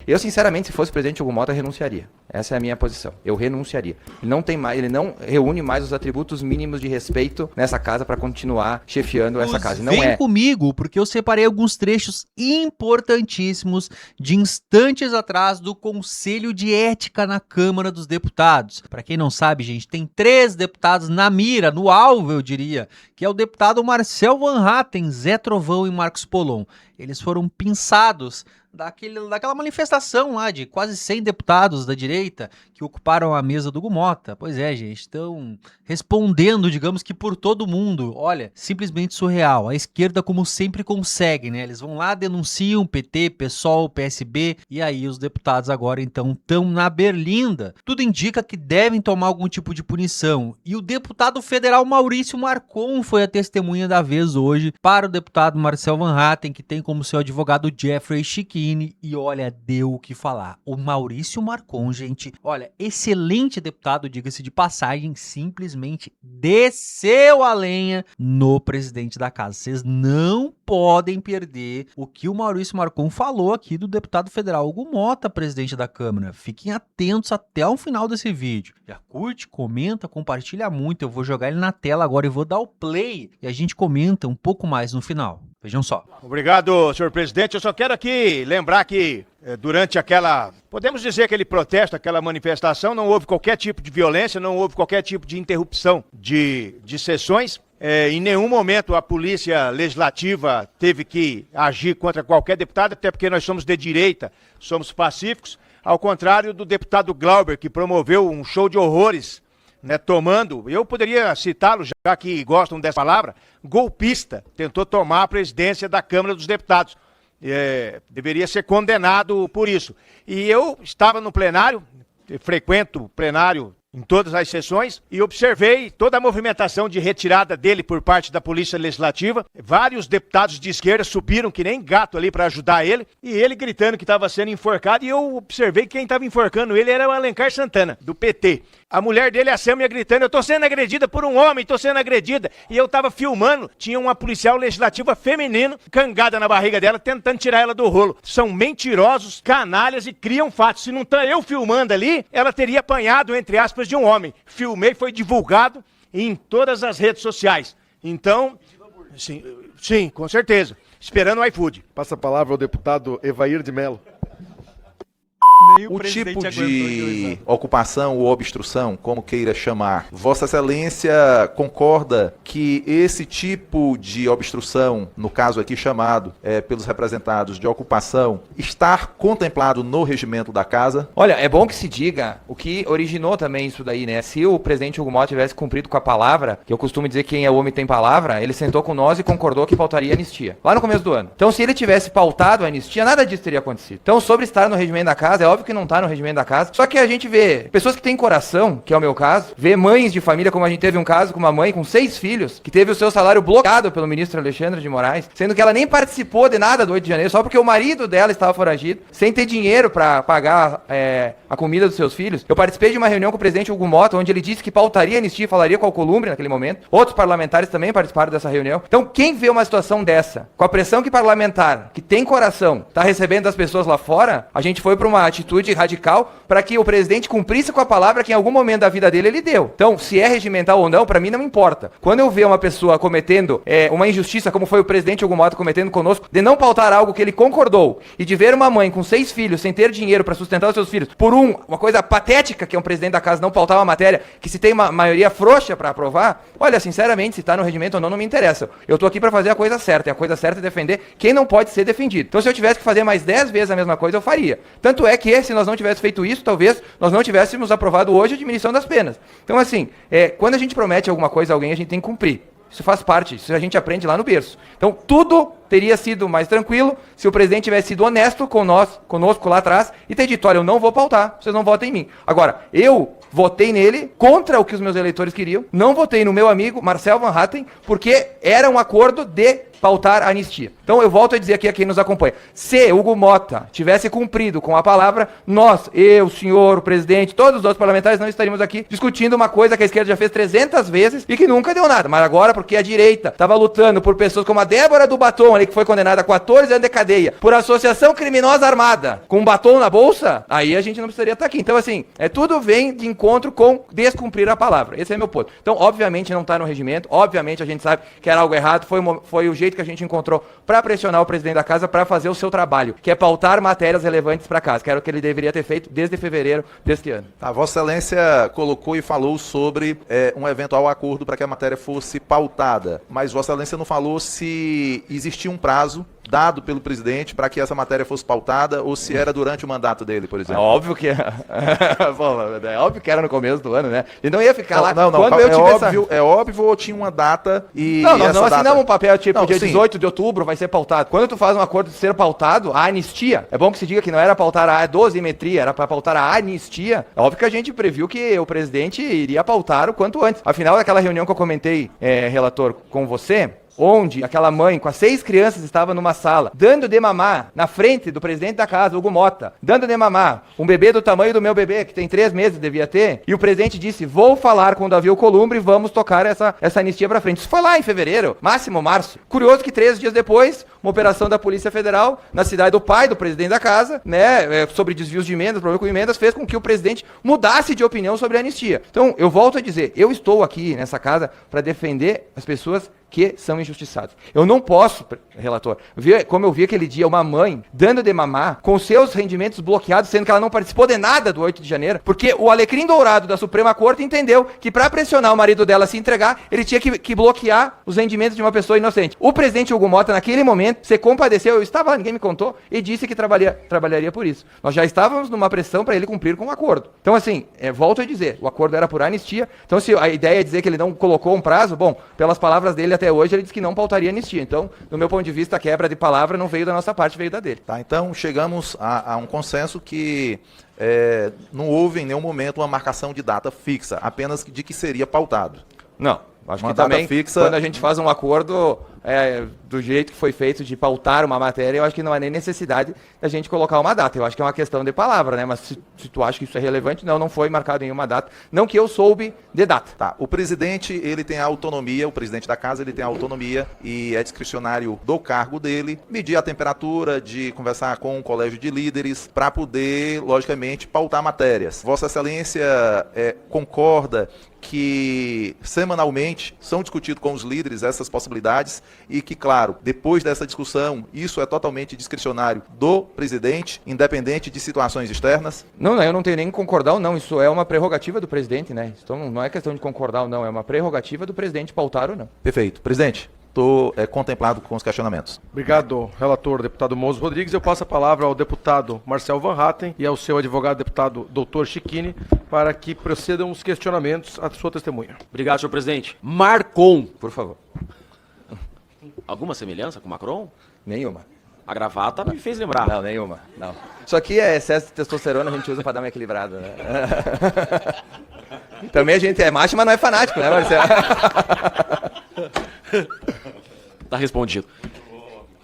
Eu, sinceramente, se fosse presidente Hugo Mota, eu renunciaria. Essa é a minha posição. Eu renunciaria. Ele não reúne mais os atributos mínimos de respeito nessa casa para continuar chefiando essa casa. Não Vem comigo, porque eu separei alguns trechos importantíssimos de instantes atrás do Conselho de Ética na Câmara dos Deputados. Para quem não sabe, gente, tem 3 deputados na mira, no alvo, eu diria, que é o deputado Marcel Van Hatten, Zé Trovão e Marcos Polon. Eles foram pinçados daquela manifestação lá de quase 100 deputados da direita que ocuparam a mesa do Hugo Mota. Pois é, gente, estão respondendo, digamos que por todo mundo. Olha, simplesmente surreal. A esquerda, como sempre, consegue, né? Eles vão lá, denunciam PT, PSOL, PSB, e aí os deputados agora, então, estão na berlinda. Tudo indica que devem tomar algum tipo de punição. E o deputado federal Maurício Marcon foi a testemunha da vez hoje para o deputado Marcel Van Hatten, que tem como seu advogado Jeffrey Chiquini, e olha, deu o que falar. O Maurício Marcon, gente, olha, excelente deputado, diga-se de passagem, simplesmente desceu a lenha no presidente da casa. Vocês não podem perder o que o Maurício Marcon falou aqui do deputado federal Hugo Mota, presidente da Câmara. Fiquem atentos até o final desse vídeo. Já curte, comenta, compartilha muito. Eu vou jogar ele na tela agora e vou dar o play e a gente comenta um pouco mais no final. Vejam só. Obrigado, senhor presidente. Eu só quero aqui lembrar que durante podemos dizer aquele protesto, aquela manifestação, não houve qualquer tipo de violência, não houve qualquer tipo de interrupção de sessões. Em nenhum momento a polícia legislativa teve que agir contra qualquer deputado, até porque nós somos de direita, somos pacíficos, ao contrário do deputado Glauber, que promoveu um show de horrores, né, eu poderia citá-lo, já que gostam dessa palavra, golpista, tentou tomar a presidência da Câmara dos Deputados. Deveria ser condenado por isso. E eu estava no plenário, frequento o plenário em todas as sessões, e observei toda a movimentação de retirada dele por parte da Polícia Legislativa. Vários deputados de esquerda subiram que nem gato ali para ajudar ele, e ele gritando que estava sendo enforcado, e eu observei que quem estava enforcando ele era o Alencar Santana, do PT. A mulher dele, a Selma, gritando, eu tô sendo agredida por um homem, tô sendo agredida. E eu tava filmando, tinha uma policial legislativa feminina, cangada na barriga dela, tentando tirar ela do rolo. São mentirosos, canalhas e criam fatos. Se não tá eu filmando ali, ela teria apanhado, entre aspas, de um homem. Filmei, foi divulgado em todas as redes sociais. Então, sim, com certeza. Esperando o iFood. Passa a palavra ao deputado Evair de Mello. O tipo de ocupação ou obstrução, como queira chamar, Vossa Excelência concorda que esse tipo de obstrução, no caso aqui chamado pelos representados de ocupação, está contemplado no regimento da casa? Olha, é bom que se diga o que originou também isso daí, né? Se o presidente Hugo Mota tivesse cumprido com a palavra, que eu costumo dizer que quem é homem tem palavra, ele sentou com nós e concordou que pautaria a anistia, lá no começo do ano. Então, se ele tivesse pautado a anistia, nada disso teria acontecido. Então, sobre estar no regimento da casa, é óbvio que não está no regimento da casa, só que a gente vê pessoas que têm coração, que é o meu caso, vê mães de família, como a gente teve um caso com uma mãe com 6 filhos, que teve o seu salário bloqueado pelo ministro Alexandre de Moraes, sendo que ela nem participou de nada do 8 de janeiro, só porque o marido dela estava foragido, sem ter dinheiro para pagar a comida dos seus filhos. Eu participei de uma reunião com o presidente Hugo Mota, onde ele disse que pautaria a anistia e falaria com o Alcolumbre naquele momento. Outros parlamentares também participaram dessa reunião. Então, quem vê uma situação dessa, com a pressão que parlamentar, que tem coração, está recebendo das pessoas lá fora, a gente foi para uma atitude radical para que o presidente cumprisse com a palavra que em algum momento da vida dele ele deu. Então, se é regimental ou não, para mim não importa. Quando eu ver uma pessoa cometendo uma injustiça, como foi o presidente Hugo Mota cometendo conosco, de não pautar algo que ele concordou, e de ver uma mãe com 6 filhos, sem ter dinheiro para sustentar os seus filhos, por uma coisa patética que é um presidente da casa não pautar uma matéria que se tem uma maioria frouxa para aprovar, olha, sinceramente, se está no regimento ou não me interessa. Eu tô aqui para fazer a coisa certa, e a coisa certa é defender quem não pode ser defendido. Então, se eu tivesse que fazer mais 10 vezes a mesma coisa, eu faria. Tanto é que, se nós não tivéssemos feito isso, talvez nós não tivéssemos aprovado hoje a diminuição das penas. Então, assim, quando a gente promete alguma coisa a alguém, a gente tem que cumprir. Isso faz parte, isso a gente aprende lá no berço. Então, tudo teria sido mais tranquilo se o presidente tivesse sido honesto conosco lá atrás e ter dito, olha, eu não vou pautar, vocês não votem em mim. Agora, eu votei nele contra o que os meus eleitores queriam, não votei no meu amigo Marcel Van Hatten, porque era um acordo de pautar a anistia. Então eu volto a dizer aqui a quem nos acompanha, se Hugo Mota tivesse cumprido com a palavra, nós, eu, o senhor, o presidente, todos os outros parlamentares não estaríamos aqui discutindo uma coisa que a esquerda já fez 300 vezes e que nunca deu nada. Mas agora, porque a direita estava lutando por pessoas como a Débora do Batom, ali que foi condenado a 14 anos de cadeia por associação criminosa armada com um batom na bolsa, aí a gente não precisaria estar aqui. Então, assim, tudo vem de encontro com descumprir a palavra. Esse é meu ponto. Então, obviamente, não está no regimento, obviamente a gente sabe que era algo errado, foi o jeito que a gente encontrou para pressionar o presidente da casa para fazer o seu trabalho, que é pautar matérias relevantes para casa, que era o que ele deveria ter feito desde fevereiro deste ano. A Vossa Excelência colocou e falou sobre um eventual acordo para que a matéria fosse pautada, mas Vossa Excelência não falou se existia um prazo dado pelo presidente para que essa matéria fosse pautada ou se era durante o mandato dele, por exemplo. É óbvio que é óbvio que era no começo do ano, né? E não ia ficar lá. Não, quando eu tive é óbvio ou tinha uma data e Não, nós não data... assinamos um papel tipo dia sim. 18 de outubro vai ser pautado. Quando tu faz um acordo de ser pautado, a anistia, é bom que se diga que não era pautar a dosimetria, era para pautar a anistia. É óbvio que a gente previu que o presidente iria pautar o quanto antes. Afinal, daquela reunião que eu comentei, relator, com você, onde aquela mãe com as 6 crianças estava numa sala, dando de mamar na frente do presidente da casa, Hugo Mota, dando de mamar um bebê do tamanho do meu bebê, que tem 3 meses, devia ter, e o presidente disse, vou falar com o Davi Alcolumbre e vamos tocar essa anistia pra frente. Isso foi lá em fevereiro, máximo março. Curioso que 3 dias depois, uma operação da Polícia Federal, na cidade do pai do presidente da casa, né, sobre desvios de emendas, problema com emendas, fez com que o presidente mudasse de opinião sobre a anistia. Então, eu volto a dizer, eu estou aqui nessa casa para defender as pessoas que são injustiçados. Eu não posso, relator, ver como eu vi aquele dia uma mãe dando de mamar com seus rendimentos bloqueados, sendo que ela não participou de nada do 8 de janeiro, porque o alecrim dourado da Suprema Corte entendeu que para pressionar o marido dela a se entregar, ele tinha que bloquear os rendimentos de uma pessoa inocente. O presidente Hugo Mota, naquele momento, se compadeceu, eu estava lá, ninguém me contou, e disse que trabalharia por isso. Nós já estávamos numa pressão para ele cumprir com o acordo. Então, assim, volto a dizer, o acordo era por anistia, então se a ideia é dizer que ele não colocou um prazo, bom, pelas palavras dele até hoje ele disse que não pautaria anistia. Então, do meu ponto de vista, a quebra de palavra não veio da nossa parte, veio da dele. Tá, então chegamos a um consenso que não houve em nenhum momento uma marcação de data fixa, apenas de que seria pautado. Não, acho Uma que data também, fixa... quando a gente faz um acordo do jeito que foi feito de pautar uma matéria, eu acho que não há nem necessidade da gente colocar uma data. Eu acho que é uma questão de palavra, né? Mas se tu acha que isso é relevante, não foi marcado nenhuma data. Não que eu soube de data. Tá, o presidente, ele tem a autonomia, o presidente da casa, ele tem a autonomia e é discricionário do cargo dele, medir a temperatura, de conversar com o colégio de líderes, para poder, logicamente, pautar matérias. Vossa Excelência concorda que semanalmente são discutidos com os líderes essas possibilidades e que, claro, depois dessa discussão, isso é totalmente discricionário do presidente, independente de situações externas? Não, eu não tenho nem que concordar ou não, isso é uma prerrogativa do presidente, né? Então não é questão de concordar ou não, é uma prerrogativa do presidente pautar ou não. Perfeito. Presidente, estou contemplado com os questionamentos. Obrigado, relator, deputado Mozo Rodrigues. Eu passo a palavra ao deputado Marcel Van Hatten e ao seu advogado, deputado Dr. Chiquini, para que procedam os questionamentos à sua testemunha. Obrigado, senhor presidente. Marcon. Por favor. Alguma semelhança com Macron? Nenhuma. A gravata me fez lembrar. Não, nenhuma. Não. Isso aqui é excesso de testosterona, a gente usa para dar uma equilibrada, né? Também a gente é macho, mas não é fanático, né, Marcelo? Tá respondido.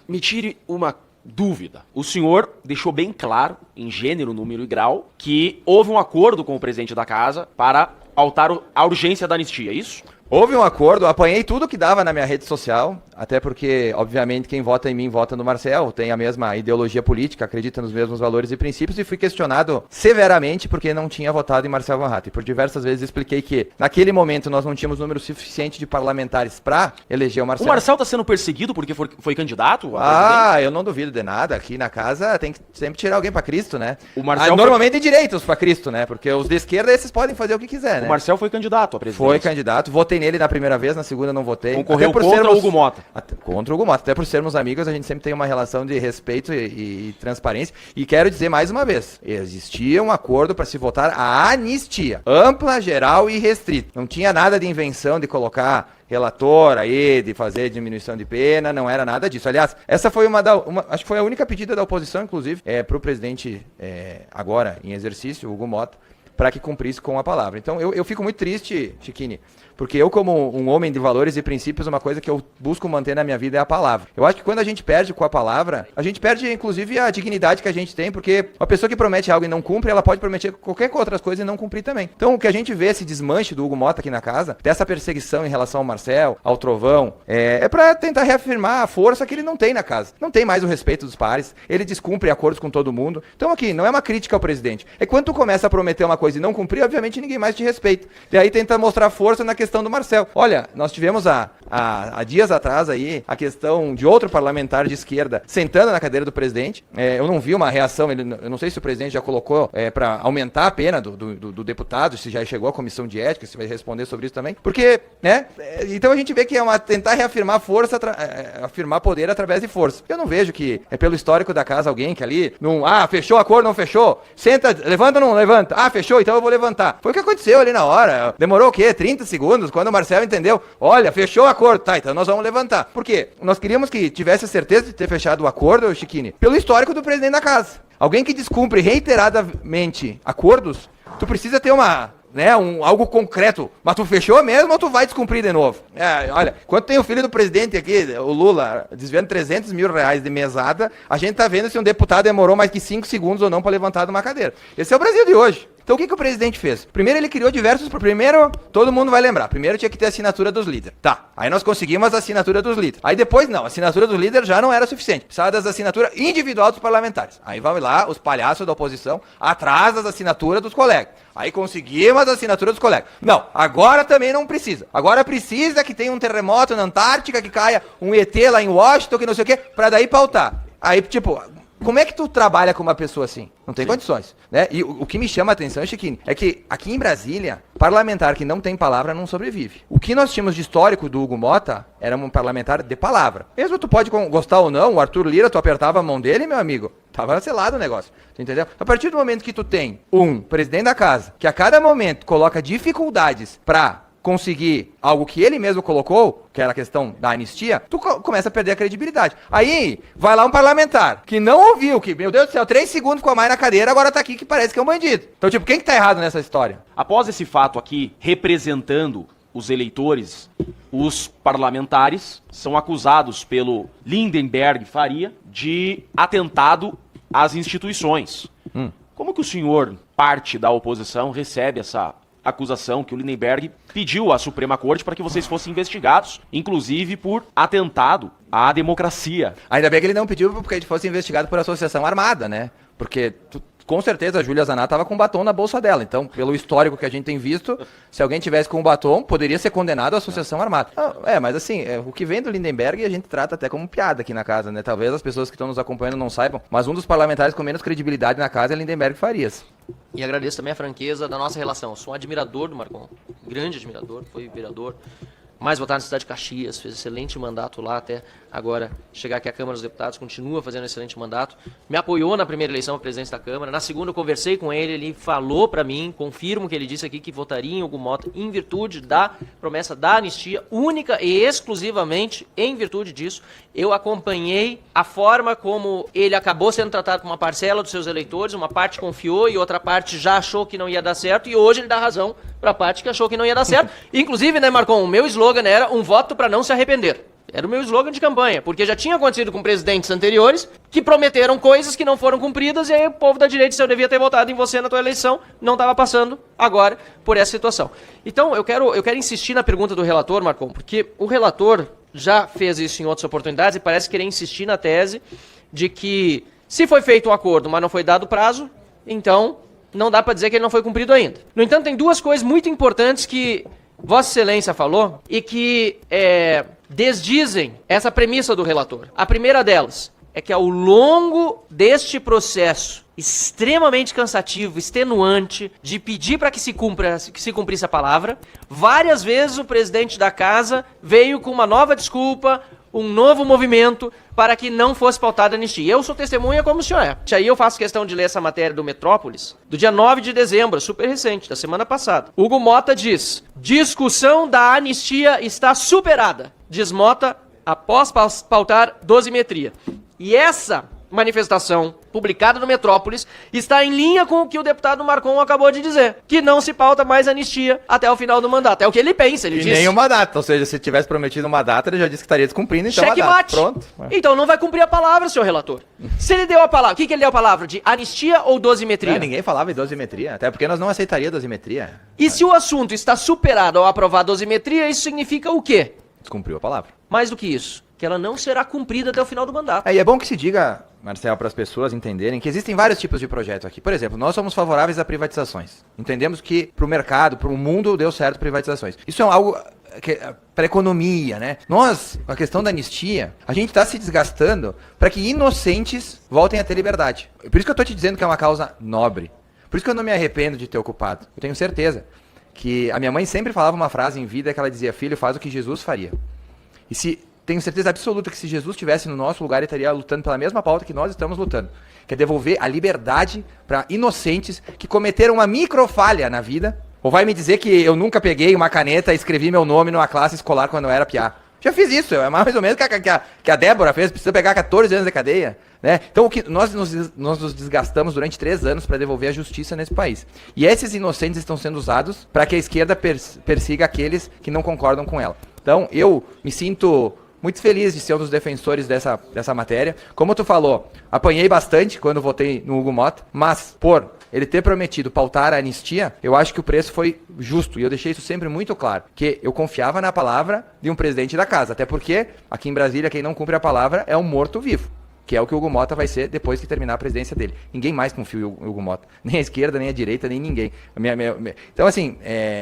Me tire uma dúvida. O senhor deixou bem claro, em gênero, número e grau, que houve um acordo com o presidente da casa para pautar a urgência da anistia, é isso? Houve um acordo, apanhei tudo que dava na minha rede social, até porque, obviamente, quem vota em mim vota no Marcel, tem a mesma ideologia política, acredita nos mesmos valores e princípios, e fui questionado severamente porque não tinha votado em Marcel Van Hatten. Por diversas vezes expliquei que, naquele momento, nós não tínhamos número suficiente de parlamentares para eleger o Marcel. O Marcel está sendo perseguido porque foi candidato a presidente? Eu não duvido de nada. Aqui na casa tem que sempre tirar alguém para Cristo, né? O Marcel normalmente de direitos para Cristo, né? Porque os de esquerda, esses podem fazer o que quiser, né? O Marcel foi candidato a presidente. Foi candidato, votei nele na primeira vez, na segunda não votei. Concorreu contra o Hugo Mota. Contra o Hugo Mota. Até por sermos amigos, a gente sempre tem uma relação de respeito e transparência. E quero dizer mais uma vez, existia um acordo para se votar a anistia, ampla, geral e restrita. Não tinha nada de invenção de colocar relator aí, de fazer diminuição de pena, não era nada disso. Aliás, essa foi acho que foi a única pedida da oposição, inclusive, para o presidente agora em exercício, Hugo Mota, para que cumprisse com a palavra. Então eu fico muito triste, Chiquini, porque eu, como um homem de valores e princípios, uma coisa que eu busco manter na minha vida é a palavra. Eu acho que quando a gente perde com a palavra, a gente perde, inclusive, a dignidade que a gente tem, porque uma pessoa que promete algo e não cumpre, ela pode prometer qualquer outra coisa e não cumprir também. Então, o que a gente vê, esse desmanche do Hugo Motta aqui na casa, dessa perseguição em relação ao Marcel, ao Trovão, é para tentar reafirmar a força que ele não tem na casa. Não tem mais o respeito dos pares, ele descumpre acordos com todo mundo. Então, aqui, não é uma crítica ao presidente. É quando tu começa a prometer uma coisa e não cumprir, obviamente ninguém mais te respeita. E aí tenta mostrar força na questão do Marcel. Olha, nós tivemos há dias atrás aí a questão de outro parlamentar de esquerda sentando na cadeira do presidente. Eu não vi uma reação, eu não sei se o presidente já colocou para aumentar a pena do deputado, se já chegou à comissão de ética, se vai responder sobre isso também. Porque, né? Então a gente vê que é tentar reafirmar força, afirmar poder através de força. Eu não vejo que é pelo histórico da casa alguém que ali, fechou a cor, não fechou? Senta, levanta ou não levanta? Fechou, então eu vou levantar. Foi o que aconteceu ali na hora. Demorou o quê? 30 segundos, quando o Marcel entendeu. Olha, fechou o acordo. Tá, então nós vamos levantar. Por quê? Nós queríamos que tivesse a certeza de ter fechado o acordo, Chiquini, pelo histórico do presidente da casa. Alguém que descumpre reiteradamente acordos, tu precisa ter algo concreto. Mas tu fechou mesmo ou tu vai descumprir de novo? Olha, quando tem o filho do presidente aqui, o Lula, desviando 300 mil reais de mesada, a gente tá vendo se um deputado demorou mais que 5 segundos ou não para levantar de uma cadeira. Esse é o Brasil de hoje. Então o que o presidente fez? Primeiro ele criou Primeiro, todo mundo vai lembrar. Primeiro tinha que ter a assinatura dos líderes. Tá, aí nós conseguimos a assinatura dos líderes. Aí depois não, a assinatura dos líderes já não era suficiente. Precisava das assinaturas individuais dos parlamentares. Aí vão lá os palhaços da oposição atrás das assinaturas dos colegas. Aí conseguimos as assinaturas dos colegas. Não, agora também não precisa. Agora precisa que tenha um terremoto na Antártica, que caia um ET lá em Washington, que não sei o quê, pra daí pautar. Aí, tipo, como é que tu trabalha com uma pessoa assim? Não tem condições, né? E o que me chama a atenção, Chiquinho, é que aqui em Brasília, parlamentar que não tem palavra não sobrevive. O que nós tínhamos de histórico do Hugo Motta era um parlamentar de palavra. Mesmo tu pode gostar ou não, o Arthur Lira, tu apertava a mão dele, meu amigo, tava selado o negócio, tu entendeu? A partir do momento que tu tem um presidente da casa, que a cada momento coloca dificuldades pra conseguir algo que ele mesmo colocou, que era a questão da anistia, tu começa a perder a credibilidade. Aí, vai lá um parlamentar que não ouviu, que, meu Deus do céu, 3 segundos com a mãe na cadeira, agora tá aqui que parece que é um bandido. Então, tipo, quem que tá errado nessa história? Após esse fato aqui, representando os eleitores, os parlamentares são acusados pelo Lindenberg Faria de atentado às instituições. Como que o senhor, parte da oposição, recebe essa acusação que o Lindenberg pediu à Suprema Corte para que vocês fossem investigados, inclusive por atentado à democracia? Ainda bem que ele não pediu porque a gente fosse investigado por associação armada, né? Porque com certeza a Júlia Zanata estava com batom na bolsa dela. Então, pelo histórico que a gente tem visto, se alguém tivesse com um batom, poderia ser condenado à associação armada. Mas assim, o que vem do Lindenberg a gente trata até como piada aqui na casa, né? Talvez as pessoas que estão nos acompanhando não saibam, mas um dos parlamentares com menos credibilidade na casa é Lindenberg Farias. E agradeço também a franqueza da nossa relação. Eu sou um admirador do Marcon, grande admirador, foi vereador, mais votado na cidade de Caxias, fez excelente mandato lá até agora chegar aqui à Câmara dos Deputados, continua fazendo um excelente mandato. Me apoiou na primeira eleição à presidência da Câmara, na segunda eu conversei com ele, ele falou para mim, confirmo que ele disse aqui que votaria em Hugo Motta em virtude da promessa da anistia, única e exclusivamente em virtude disso. Eu acompanhei a forma como ele acabou sendo tratado por uma parcela dos seus eleitores, uma parte confiou e outra parte já achou que não ia dar certo, e hoje ele dá razão para a parte que achou que não ia dar certo. Inclusive, né, Marcon, o meu slogan era um voto para não se arrepender. Era o meu slogan de campanha, porque já tinha acontecido com presidentes anteriores que prometeram coisas que não foram cumpridas, e aí o povo da direita, se eu devia ter votado em você na tua eleição, não estava passando agora por essa situação. Então, eu quero insistir na pergunta do relator, Marcon, porque o relator já fez isso em outras oportunidades e parece querer insistir na tese de que se foi feito um acordo, mas não foi dado prazo, então não dá para dizer que ele não foi cumprido ainda. No entanto, tem duas coisas muito importantes que Vossa Excelência falou e que desdizem essa premissa do relator. A primeira delas é que ao longo deste processo extremamente cansativo, extenuante, de pedir para que se cumprisse a palavra, várias vezes o presidente da casa veio com uma nova desculpa, um novo movimento para que não fosse pautada a anistia. Eu sou testemunha como o senhor é. Aí eu faço questão de ler essa matéria do Metrópolis, do dia 9 de dezembro, super recente, da semana passada. Hugo Motta diz: discussão da anistia está superada, diz Motta após pautar dosimetria. E essa manifestação publicada no Metrópolis está em linha com o que o deputado Marcon acabou de dizer, que não se pauta mais anistia até o final do mandato. É o que ele pensa, ele E disse. nem uma data, ou seja, se tivesse prometido uma data, ele já disse que estaria descumprindo, então Cheque a data. mate. Pronto. Então não vai cumprir a palavra, senhor relator. Se ele deu a palavra, o que ele deu a palavra? De anistia ou dosimetria? Não, ninguém falava em dosimetria, até porque nós não aceitaria dosimetria. E se o assunto está superado ao aprovar a dosimetria, isso significa o quê? Descumpriu a palavra. Mais do que isso, que ela não será cumprida até o final do mandato. E é bom que se diga, Marcel, para as pessoas entenderem que existem vários tipos de projetos aqui. Por exemplo, nós somos favoráveis a privatizações. Entendemos que para o mercado, para o mundo, deu certo privatizações. Isso é algo para a economia, né? Nós, a questão da anistia, a gente está se desgastando para que inocentes voltem a ter liberdade. Por isso que eu estou te dizendo que é uma causa nobre. Por isso que eu não me arrependo de ter ocupado. Eu tenho certeza que a minha mãe sempre falava uma frase em vida que ela dizia: filho, faz o que Jesus faria. E tenho certeza absoluta que se Jesus estivesse no nosso lugar, ele estaria lutando pela mesma pauta que nós estamos lutando, que é devolver a liberdade para inocentes que cometeram uma microfalha na vida. Ou vai me dizer que eu nunca peguei uma caneta e escrevi meu nome numa classe escolar quando eu era piá? Já fiz isso, é mais ou menos que a Débora fez, precisa pegar 14 anos de cadeia. Né? Então nós nos desgastamos durante 3 anos para devolver a justiça nesse país. E esses inocentes estão sendo usados para que a esquerda persiga aqueles que não concordam com ela. Então eu me sinto muito feliz de ser um dos defensores dessa matéria. Como tu falou, apanhei bastante quando votei no Hugo Mota, mas por ele ter prometido pautar a anistia, eu acho que o preço foi justo. E eu deixei isso sempre muito claro, que eu confiava na palavra de um presidente da casa. Até porque, aqui em Brasília, quem não cumpre a palavra é um morto-vivo, que é o que o Hugo Mota vai ser depois que terminar a presidência dele. Ninguém mais confia no Hugo Mota. Nem a esquerda, nem a direita, nem ninguém. Então, assim,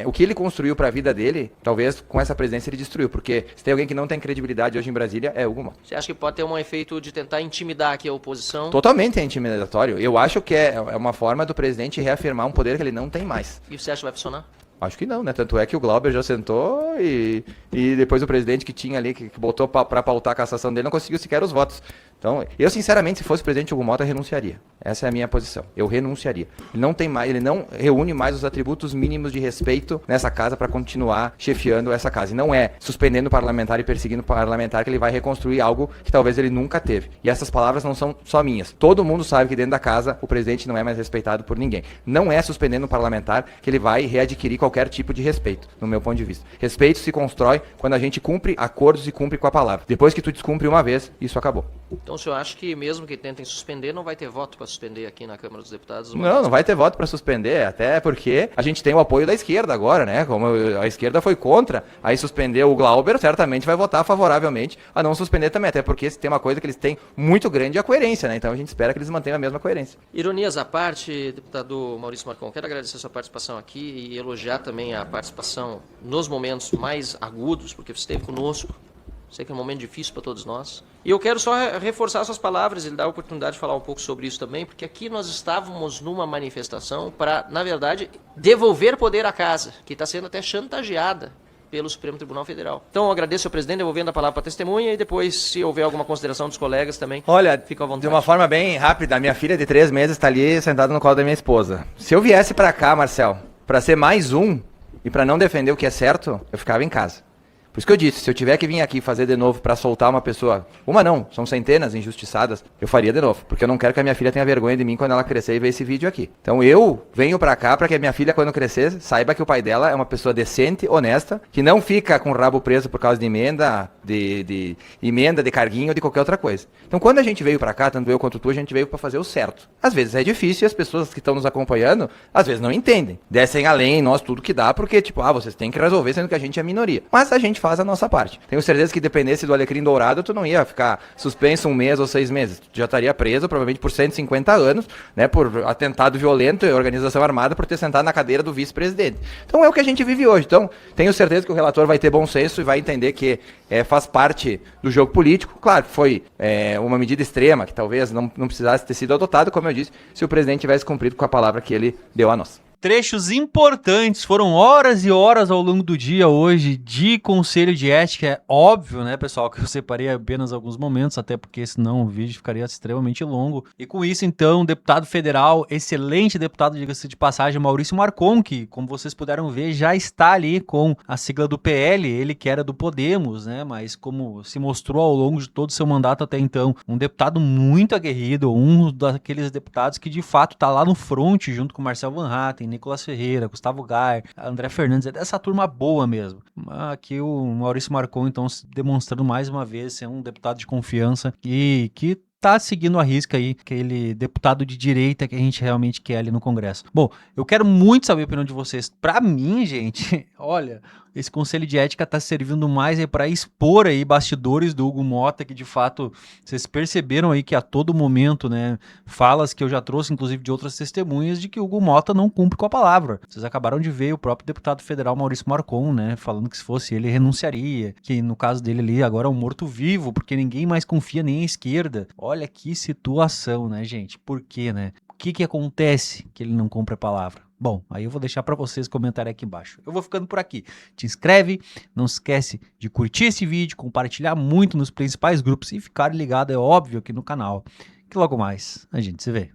o que ele construiu para a vida dele, talvez com essa presidência ele destruiu. Porque se tem alguém que não tem credibilidade hoje em Brasília, é o Hugo Mota. Você acha que pode ter um efeito de tentar intimidar aqui a oposição? Totalmente é intimidatório. Eu acho que é uma forma do presidente reafirmar um poder que ele não tem mais. E você acha que vai funcionar? Acho que não, né? Tanto é que o Glauber já sentou e depois o presidente que tinha ali, que botou para pautar a cassação dele, não conseguiu sequer os votos. Então, eu sinceramente, se fosse o presidente Hugo Mota, renunciaria. Essa é a minha posição. Eu renunciaria. Ele não reúne mais os atributos mínimos de respeito nessa casa para continuar chefiando essa casa. E não é suspendendo o parlamentar e perseguindo o parlamentar que ele vai reconstruir algo que talvez ele nunca teve. E essas palavras não são só minhas. Todo mundo sabe que dentro da casa o presidente não é mais respeitado por ninguém. Não é suspendendo o parlamentar que ele vai readquirir qualquer tipo de respeito, no meu ponto de vista. Respeito se constrói quando a gente cumpre acordos e cumpre com a palavra. Depois que tu descumpre uma vez, isso acabou. Então o senhor acha que mesmo que tentem suspender, não vai ter voto para suspender aqui na Câmara dos Deputados? Não vai ter voto para suspender, até porque a gente tem o apoio da esquerda agora, né? Como a esquerda foi contra, aí suspendeu o Glauber, certamente vai votar favoravelmente a não suspender também, até porque se tem uma coisa que eles têm muito grande é a coerência, né? Então a gente espera que eles mantenham a mesma coerência. Ironias à parte, deputado Maurício Marcon, quero agradecer a sua participação aqui e elogiar também a participação nos momentos mais agudos, porque você esteve conosco. Sei que é um momento difícil para todos nós. E eu quero só reforçar suas palavras e lhe dar a oportunidade de falar um pouco sobre isso também, porque aqui nós estávamos numa manifestação para, na verdade, devolver poder à casa, que está sendo até chantageada pelo Supremo Tribunal Federal. Então eu agradeço ao presidente, devolvendo a palavra para a testemunha, e depois, se houver alguma consideração dos colegas também, olha, fica à vontade. De uma forma bem rápida, a minha filha de 3 meses está ali sentada no colo da minha esposa. Se eu viesse para cá, Marcel, para ser mais um e para não defender o que é certo, eu ficava em casa. Por isso que eu disse, se eu tiver que vir aqui fazer de novo para soltar uma pessoa, uma não, são centenas injustiçadas, eu faria de novo, porque eu não quero que a minha filha tenha vergonha de mim quando ela crescer e ver esse vídeo aqui. Então eu venho para cá para que a minha filha, quando crescer, saiba que o pai dela é uma pessoa decente, honesta, que não fica com o rabo preso por causa de emenda, de carguinho ou de qualquer outra coisa. Então quando a gente veio para cá, tanto eu quanto tu, a gente veio para fazer o certo. Às vezes é difícil e as pessoas que estão nos acompanhando, às vezes não entendem. Descem além, nós tudo que dá, porque tipo, vocês têm que resolver, sendo que a gente é minoria. Mas a gente faz a nossa parte. Tenho certeza que dependesse do alecrim dourado, tu não ia ficar suspenso 1 mês ou 6 meses. Tu já estaria preso, provavelmente por 150 anos, né, por atentado violento e organização armada por ter sentado na cadeira do vice-presidente. Então é o que a gente vive hoje. Então, tenho certeza que o relator vai ter bom senso e vai entender que faz parte do jogo político. Claro que foi uma medida extrema, que talvez não precisasse ter sido adotado, como eu disse, se o presidente tivesse cumprido com a palavra que ele deu a nós. Trechos importantes, foram horas e horas ao longo do dia hoje de Conselho de Ética. É óbvio, né, pessoal, que eu separei apenas alguns momentos, até porque senão o vídeo ficaria extremamente longo. E com isso, então, deputado federal, excelente deputado, diga-se de passagem, Maurício Marcon, que, como vocês puderam ver, já está ali com a sigla do PL, ele que era do Podemos, né, mas como se mostrou ao longo de todo o seu mandato até então, um deputado muito aguerrido, um daqueles deputados que de fato está lá no front, junto com Marcel Van Hatten, Nicolas Ferreira, Gustavo Gayer, André Fernandes, é dessa turma boa mesmo. Aqui o Maurício Marcon, então, demonstrando mais uma vez ser um deputado de confiança e que tá seguindo a risca aí, aquele deputado de direita que a gente realmente quer ali no Congresso. Bom, eu quero muito saber a opinião de vocês. Pra mim, gente, olha, esse Conselho de Ética tá servindo mais aí para expor aí bastidores do Hugo Motta, que de fato, vocês perceberam aí que a todo momento, né, falas que eu já trouxe, inclusive de outras testemunhas, de que o Hugo Motta não cumpre com a palavra. Vocês acabaram de ver o próprio deputado federal Maurício Marcon, né, falando que se fosse ele renunciaria, que no caso dele ali agora é um morto-vivo, porque ninguém mais confia nem à esquerda. Olha que situação, né, gente? Por quê, né? O que acontece que ele não cumpre a palavra? Bom, aí eu vou deixar para vocês comentarem aqui embaixo. Eu vou ficando por aqui. Te inscreve, não esquece de curtir esse vídeo, compartilhar muito nos principais grupos e ficar ligado, é óbvio, aqui no canal. Que logo mais a gente se vê.